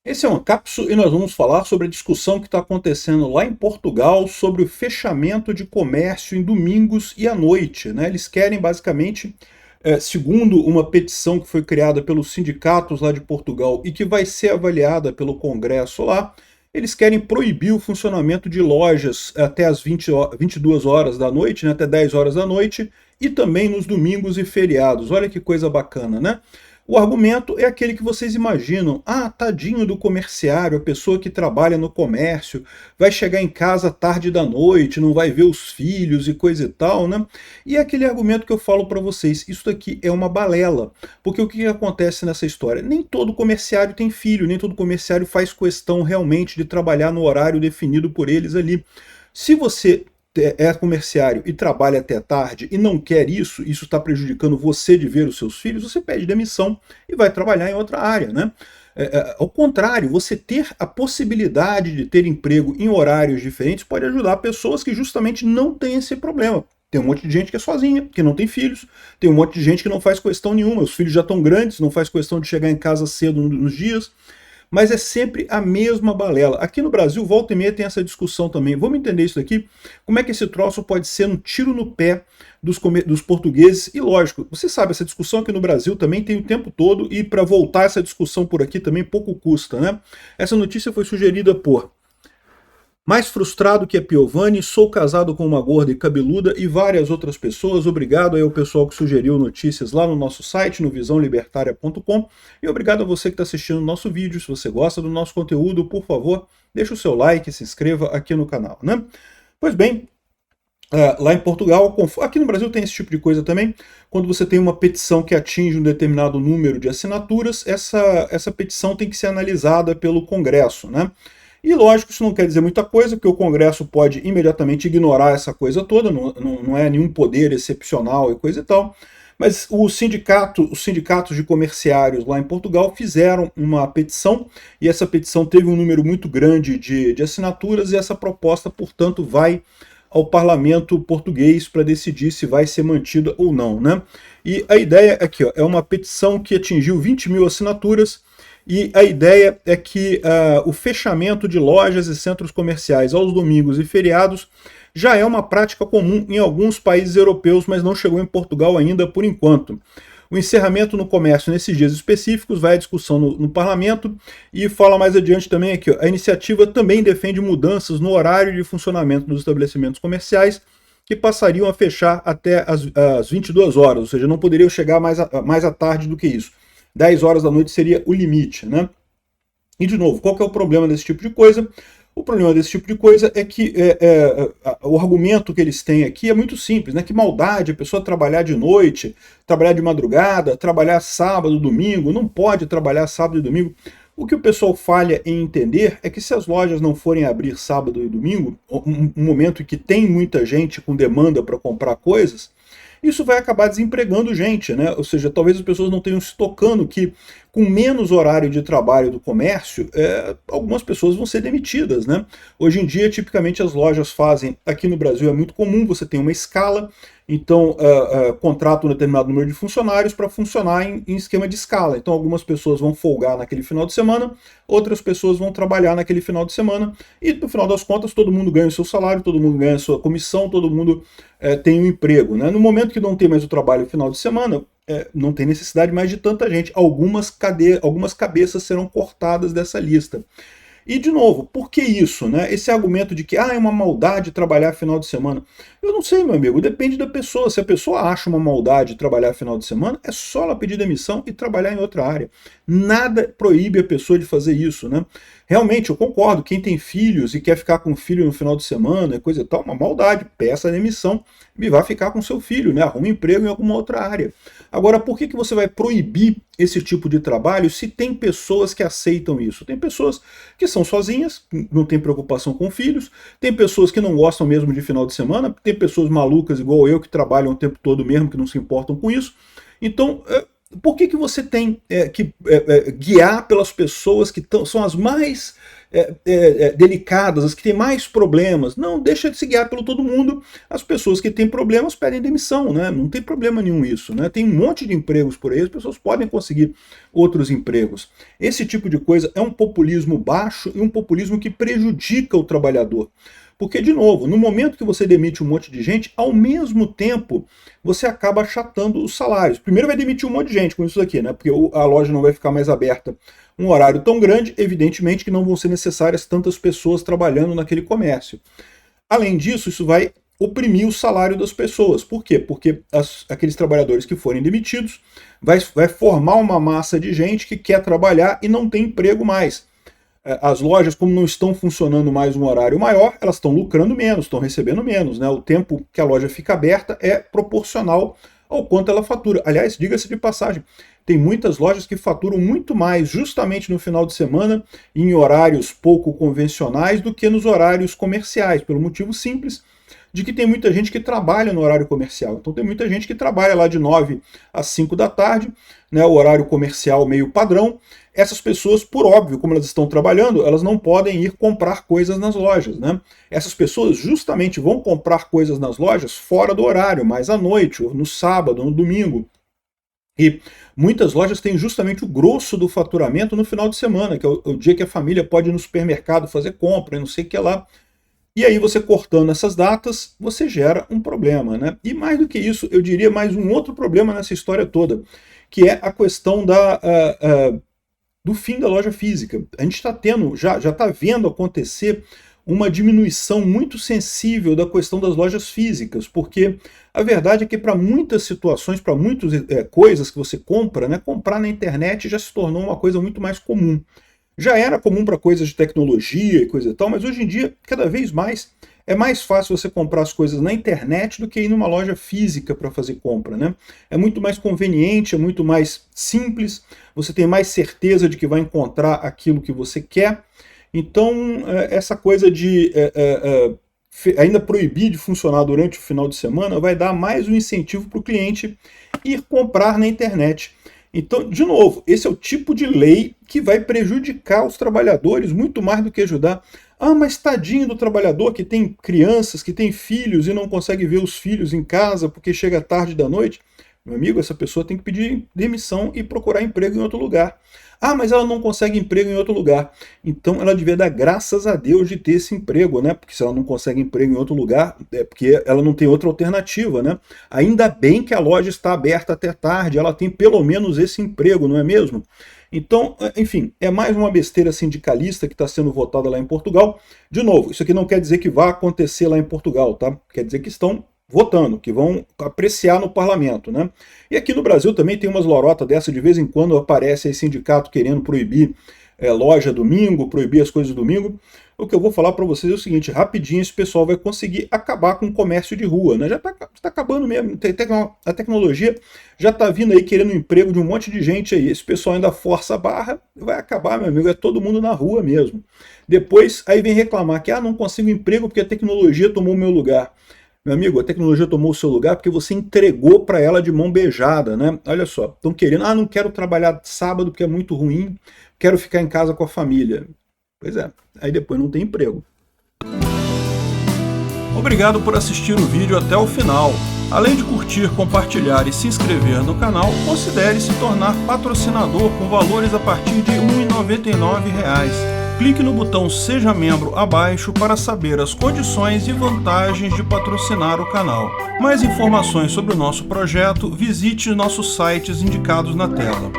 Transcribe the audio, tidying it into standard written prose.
Esse é uma cápsula e nós vamos falar sobre a discussão que está acontecendo lá em Portugal sobre o fechamento de comércio em domingos e à noite, né? Eles querem basicamente, segundo uma petição que foi criada pelos sindicatos lá de Portugal e que vai ser avaliada pelo Congresso lá, eles querem proibir o funcionamento de lojas até as 22 horas da noite, né? Até 10 horas da noite, e também nos domingos e feriados. Olha que coisa bacana, né? O argumento é aquele que vocês imaginam. Ah, tadinho do comerciário, a pessoa que trabalha no comércio, vai chegar em casa tarde da noite, não vai ver os filhos e coisa e tal, né? E é aquele argumento que eu falo para vocês, isso daqui é uma balela. Porque o que acontece nessa história? Nem todo comerciário tem filho, nem todo comerciário faz questão realmente de trabalhar no horário definido por eles ali. Se você é comerciário e trabalha até tarde e não quer isso, isso está prejudicando você de ver os seus filhos, você pede demissão e vai trabalhar em outra área, né? Ao contrário, você ter a possibilidade de ter emprego em horários diferentes pode ajudar pessoas que justamente não têm esse problema. Tem um monte de gente que é sozinha, que não tem filhos, tem um monte de gente que não faz questão nenhuma, os filhos já estão grandes, não faz questão de chegar em casa cedo nos dias, mas é sempre a mesma balela. Aqui no Brasil, volta e meia tem essa discussão também. Vamos entender isso daqui? Como é que esse troço pode ser um tiro no pé dos portugueses? E lógico, você sabe, essa discussão aqui no Brasil também tem o tempo todo, e para voltar essa discussão por aqui também pouco custa, né? Essa notícia foi sugerida por mais frustrado que a Piovani, sou casado com uma gorda e cabeluda e várias outras pessoas. Obrigado aí ao pessoal que sugeriu notícias lá no nosso site, no visãolibertaria.com. E obrigado a você que está assistindo o nosso vídeo. Se você gosta do nosso conteúdo, por favor, deixe o seu like e se inscreva aqui no canal, né? Pois bem, lá em Portugal, aqui no Brasil tem esse tipo de coisa também. Quando você tem uma petição que atinge um determinado número de assinaturas, essa petição tem que ser analisada pelo Congresso, né? E lógico, isso não quer dizer muita coisa, porque o Congresso pode imediatamente ignorar essa coisa toda, não é nenhum poder excepcional e coisa e tal. Mas os sindicatos de comerciários lá em Portugal fizeram uma petição, e essa petição teve um número muito grande de assinaturas, e essa proposta, portanto, vai ao parlamento português para decidir se vai ser mantida ou não, né? E a ideia aqui, ó, é uma petição que atingiu 20 mil assinaturas, e a ideia é que o fechamento de lojas e centros comerciais aos domingos e feriados já é uma prática comum em alguns países europeus, mas não chegou em Portugal ainda por enquanto. O encerramento no comércio nesses dias específicos vai à discussão no parlamento, e fala mais adiante também aqui, ó, a iniciativa também defende mudanças no horário de funcionamento dos estabelecimentos comerciais, que passariam a fechar até as 22 horas, ou seja, não poderiam chegar mais à tarde do que isso. 10 horas da noite seria o limite, né? E, de novo, qual que é o problema desse tipo de coisa? O problema desse tipo de coisa é que o argumento que eles têm aqui é muito simples, né? Que maldade a pessoa trabalhar de noite, trabalhar de madrugada, trabalhar sábado, domingo, não pode trabalhar sábado e domingo. O que o pessoal falha em entender é que se as lojas não forem abrir sábado e domingo, um momento em que tem muita gente com demanda para comprar coisas, isso vai acabar desempregando gente, né? Ou seja, talvez as pessoas não tenham se tocando que com menos horário de trabalho do comércio, algumas pessoas vão ser demitidas, né? Hoje em dia, tipicamente, as lojas fazem, aqui no Brasil é muito comum, você tem uma escala, então contrata um determinado número de funcionários para funcionar em esquema de escala. Então algumas pessoas vão folgar naquele final de semana, outras pessoas vão trabalhar naquele final de semana, e no final das contas todo mundo ganha o seu salário, todo mundo ganha a sua comissão, todo mundo tem um emprego, né? No momento que não tem mais o trabalho no final de semana, não tem necessidade mais de tanta gente. Algumas cabeças serão cortadas dessa lista. E, de novo, por que isso, né? Esse argumento de que é uma maldade trabalhar final de semana. Eu não sei, meu amigo, depende da pessoa. Se a pessoa acha uma maldade trabalhar final de semana, é só ela pedir demissão e trabalhar em outra área. Nada proíbe a pessoa de fazer isso, né? Realmente, eu concordo, quem tem filhos e quer ficar com o filho no final de semana, coisa e tal, uma maldade, peça a demissão e vá ficar com seu filho, né? Arruma emprego em alguma outra área. Agora, por que você vai proibir esse tipo de trabalho se tem pessoas que aceitam isso? Tem pessoas que são sozinhas, não tem preocupação com filhos, tem pessoas que não gostam mesmo de final de semana, tem pessoas malucas igual eu que trabalham o tempo todo mesmo, que não se importam com isso. Então, por que você tem que guiar pelas pessoas que são as mais delicadas, as que têm mais problemas? Não, deixa de se guiar pelo todo mundo. As pessoas que têm problemas pedem demissão, né? Não tem problema nenhum isso, né? Tem um monte de empregos por aí, as pessoas podem conseguir outros empregos. Esse tipo de coisa é um populismo baixo e um populismo que prejudica o trabalhador. Porque, de novo, no momento que você demite um monte de gente, ao mesmo tempo você acaba achatando os salários. Primeiro vai demitir um monte de gente com isso aqui, né? Porque a loja não vai ficar mais aberta um horário tão grande, evidentemente que não vão ser necessárias tantas pessoas trabalhando naquele comércio. Além disso, isso vai oprimir o salário das pessoas. Por quê? Porque aqueles trabalhadores que forem demitidos vai formar uma massa de gente que quer trabalhar e não tem emprego mais. As lojas, como não estão funcionando mais um horário maior, elas estão lucrando menos, estão recebendo menos, né? O tempo que a loja fica aberta é proporcional ao quanto ela fatura. Aliás, diga-se de passagem, tem muitas lojas que faturam muito mais justamente no final de semana, em horários pouco convencionais, do que nos horários comerciais, pelo motivo simples de que tem muita gente que trabalha no horário comercial. Então tem muita gente que trabalha lá de 9 às 5 da tarde, né, o horário comercial meio padrão. Essas pessoas, por óbvio, como elas estão trabalhando, elas não podem ir comprar coisas nas lojas, né? Essas pessoas justamente vão comprar coisas nas lojas fora do horário, mais à noite, ou no sábado, no domingo. E muitas lojas têm justamente o grosso do faturamento no final de semana, que é o dia que a família pode ir no supermercado fazer compra, não sei o que lá. E aí você cortando essas datas, você gera um problema, né? E mais do que isso, eu diria mais um outro problema nessa história toda, que é a questão do fim da loja física. A gente está tendo, já está vendo acontecer uma diminuição muito sensível da questão das lojas físicas, porque a verdade é que para muitas situações, para muitas coisas que você compra, né, comprar na internet já se tornou uma coisa muito mais comum. Já era comum para coisas de tecnologia e coisa e tal, mas hoje em dia, cada vez mais, é mais fácil você comprar as coisas na internet do que ir numa loja física para fazer compra, né? É muito mais conveniente, é muito mais simples, você tem mais certeza de que vai encontrar aquilo que você quer. Então, essa coisa de ainda proibir de funcionar durante o final de semana vai dar mais um incentivo para o cliente ir comprar na internet. Então, de novo, esse é o tipo de lei que vai prejudicar os trabalhadores muito mais do que ajudar. Ah, mas tadinho do trabalhador que tem crianças, que tem filhos e não consegue ver os filhos em casa porque chega tarde da noite. Meu amigo, essa pessoa tem que pedir demissão e procurar emprego em outro lugar. Ah, mas ela não consegue emprego em outro lugar. Então ela devia dar graças a Deus de ter esse emprego, né? Porque se ela não consegue emprego em outro lugar, é porque ela não tem outra alternativa, né? Ainda bem que a loja está aberta até tarde, ela tem pelo menos esse emprego, não é mesmo? Então, enfim, é mais uma besteira sindicalista que está sendo votada lá em Portugal. De novo, isso aqui não quer dizer que vai acontecer lá em Portugal, tá? Quer dizer que estão votando, que vão apreciar no parlamento, né? E aqui no Brasil também tem umas lorotas dessa, de vez em quando aparece aí sindicato querendo proibir loja domingo, proibir as coisas domingo. O que eu vou falar para vocês é o seguinte, rapidinho esse pessoal vai conseguir acabar com o comércio de rua, né? Já está acabando mesmo, a tecnologia já está vindo aí querendo emprego de um monte de gente aí, esse pessoal ainda força a barra, vai acabar, meu amigo, é todo mundo na rua mesmo. Depois aí vem reclamar que não consigo emprego porque a tecnologia tomou o meu lugar. Meu amigo, a tecnologia tomou o seu lugar porque você entregou para ela de mão beijada, né? Olha só, estão querendo, não quero trabalhar sábado porque é muito ruim, quero ficar em casa com a família. Pois é, aí depois não tem emprego. Obrigado por assistir o vídeo até o final. Além de curtir, compartilhar e se inscrever no canal, considere se tornar patrocinador com valores a partir de R$ 1,99. Clique no botão Seja Membro abaixo para saber as condições e vantagens de patrocinar o canal. Mais informações sobre o nosso projeto, visite nossos sites indicados na tela.